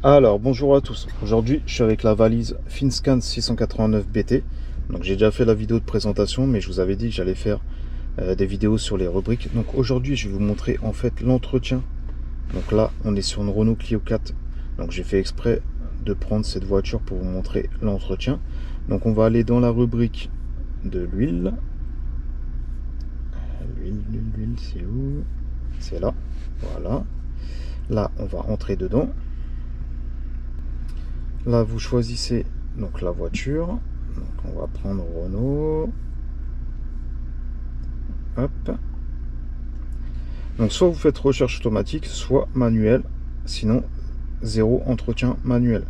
Alors, bonjour à tous. Aujourd'hui, je suis avec la valise Finscan 689 BT. Donc, j'ai déjà fait la vidéo de présentation, mais je vous avais dit que j'allais faire des vidéos sur les rubriques. Donc, aujourd'hui, je vais vous montrer en fait l'entretien. Donc là, on est sur une Renault Clio 4. Donc, j'ai fait exprès de prendre cette voiture pour vous montrer l'entretien. Donc, on va aller dans la rubrique de l'huile. L'huile, c'est où? C'est là. Voilà. Là, on va entrer dedans. Là, vous choisissez donc la voiture. Donc, on va prendre Renault. Hop. Donc, soit vous faites recherche automatique, soit manuel. Sinon, zéro entretien manuel.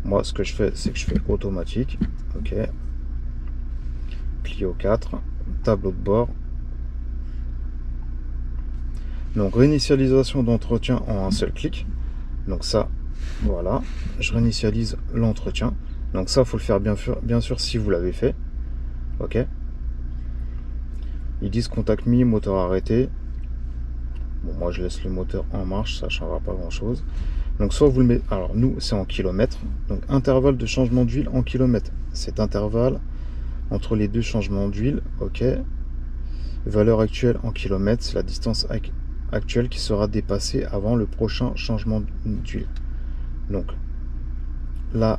Moi, ce que je fais, c'est que je fais automatique. Ok. Clio 4. Tableau de bord. Donc, réinitialisation d'entretien en un seul clic. Donc, ça, voilà. Je réinitialise l'entretien. Donc, ça, il faut le faire bien sûr si vous l'avez fait. Ok. Ils disent contact me, moteur arrêté. Bon, moi je laisse le moteur en marche, ça ne changera pas grand chose. Donc soit vous le mettez, alors nous c'est en kilomètres, donc intervalle de changement d'huile en kilomètres. Cet intervalle entre les deux changements d'huile, ok. Valeur actuelle en kilomètres, c'est la distance actuelle qui sera dépassée avant le prochain changement d'huile. Donc la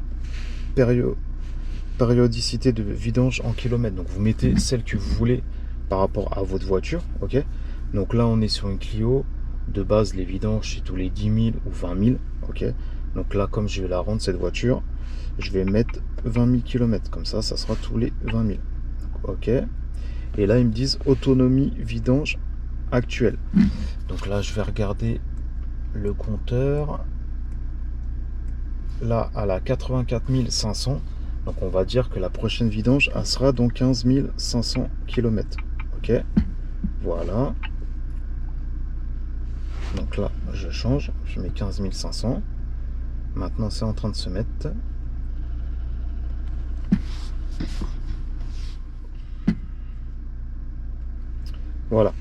périodicité de vidange en kilomètres, donc vous mettez celle que vous voulez par rapport à votre voiture, ok. Donc là on est sur une Clio, de base les vidanges c'est tous les 10 000 ou 20 000, ok. Donc là comme je vais la rendre cette voiture, je vais mettre 20 000 km, comme ça sera tous les 20 000, ok. Et là ils me disent autonomie vidange actuelle. Donc là je vais regarder le compteur, là à la 84 500. Donc on va dire que la prochaine vidange elle sera dans 15 500 km. Ok, voilà. Donc là je change, je mets 15 500. Maintenant c'est en train de se mettre. Voilà.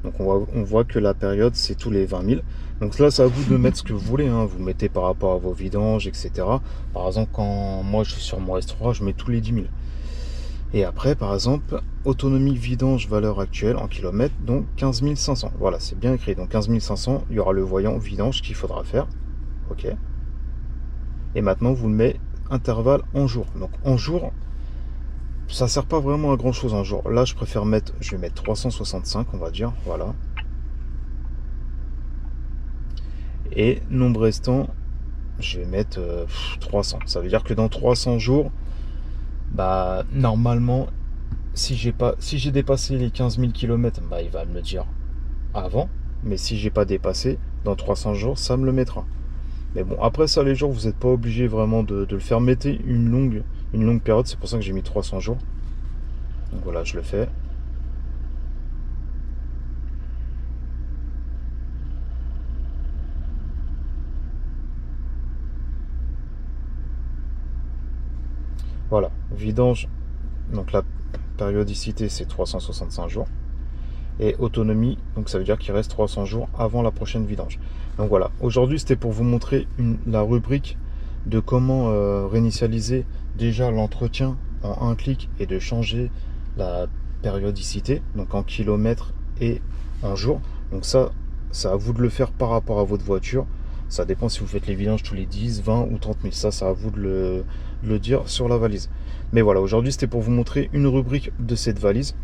Donc on voit que la période c'est tous les 20 000. Donc là c'est à vous de mettre ce que vous voulez, hein. Vous mettez par rapport à vos vidanges, etc. Par exemple quand moi je suis sur mon S3, je mets tous les 10 000. Et après, par exemple, autonomie vidange valeur actuelle en kilomètres, donc 15 500. Voilà, c'est bien écrit. Donc 15 500, il y aura le voyant vidange qu'il faudra faire. Ok. Et maintenant, vous le mettez intervalle en jour. Donc en jour, ça sert pas vraiment à grand chose en jour. Là, je préfère mettre, je vais mettre 365, on va dire. Voilà. Et nombre restant, je vais mettre 300. Ça veut dire que dans 300 jours, bah normalement, si j'ai dépassé les 15 000 km, bah, il va me le dire avant. Mais si j'ai pas dépassé, dans 300 jours, ça me le mettra. Mais bon, après ça, les jours, vous n'êtes pas obligé vraiment de le faire. Mettez une longue période. C'est pour ça que j'ai mis 300 jours. Donc voilà, je le fais. Voilà, vidange. Donc la périodicité, c'est 365 jours. Et autonomie, donc ça veut dire qu'il reste 300 jours avant la prochaine vidange. Donc voilà, aujourd'hui c'était pour vous montrer la rubrique de comment réinitialiser déjà l'entretien en un clic et de changer la périodicité, donc en kilomètres et en jours. Donc ça, c'est à vous de le faire par rapport à votre voiture. Ça dépend si vous faites les vidanges tous les 10, 20 ou 30 000. Ça, c'est à vous de le dire sur la valise. Mais voilà, aujourd'hui c'était pour vous montrer une rubrique de cette valise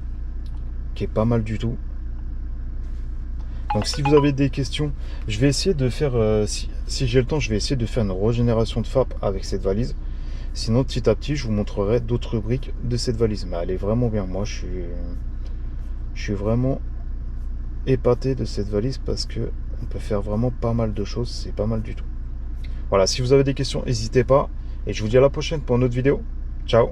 qui est pas mal du tout. Donc si vous avez des questions, je vais essayer de faire, si j'ai le temps, je vais essayer de faire une régénération de FAP avec cette valise. Sinon, petit à petit, je vous montrerai d'autres rubriques de cette valise. Mais elle est vraiment bien. Moi, je suis vraiment épaté de cette valise parce que on peut faire vraiment pas mal de choses. C'est pas mal du tout. Voilà, si vous avez des questions, n'hésitez pas. Et je vous dis à la prochaine pour une autre vidéo. Ciao!